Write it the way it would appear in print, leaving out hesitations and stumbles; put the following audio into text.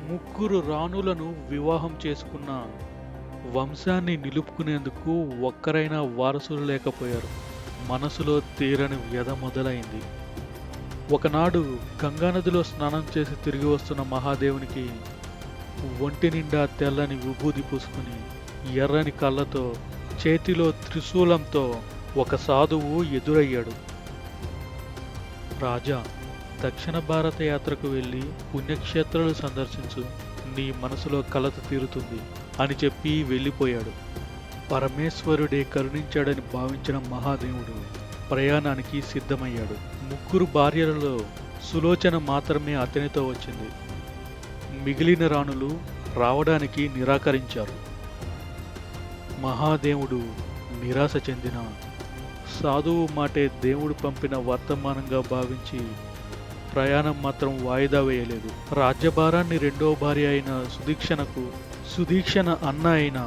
ముగ్గురు రాణులను వివాహం చేసుకున్న వంశాన్ని నిలుపుకునేందుకు ఒక్కరైనా వారసులు లేకపోయారు. మనసులో తీరని వ్యధ మొదలైంది. ఒకనాడు గంగానదిలో స్నానం చేసి తిరిగి వస్తున్న మహాదేవునికి ఒంటి నిండా తెల్లని విభూది పూసుకుని ఎర్రని కళ్ళతో చేతిలో త్రిశూలంతో ఒక సాధువు ఎదురయ్యాడు. రాజా, దక్షిణ భారత యాత్రకు వెళ్ళి పుణ్యక్షేత్రాలు సందర్శించు, నీ మనసులో కలత తీరుతుంది అని చెప్పి వెళ్ళిపోయాడు. పరమేశ్వరుడే కరుణించాడని భావించిన మహాదేవుడు ప్రయాణానికి సిద్ధమయ్యాడు. ముగ్గురు భార్యలలో సులోచన మాత్రమే అతనితో వచ్చింది. మిగిలిన రాణులు రావడానికి నిరాకరించారు. మహాదేవుడు నిరాశ చెందిన సాధువు మాటే దేవుడు పంపిన వర్తమానంగా భావించి ప్రయాణం మాత్రం వాయిదా వేయలేదు. రాజ్యభారాన్ని రెండో భార్య అయిన సుదీక్షణ అన్న అయిన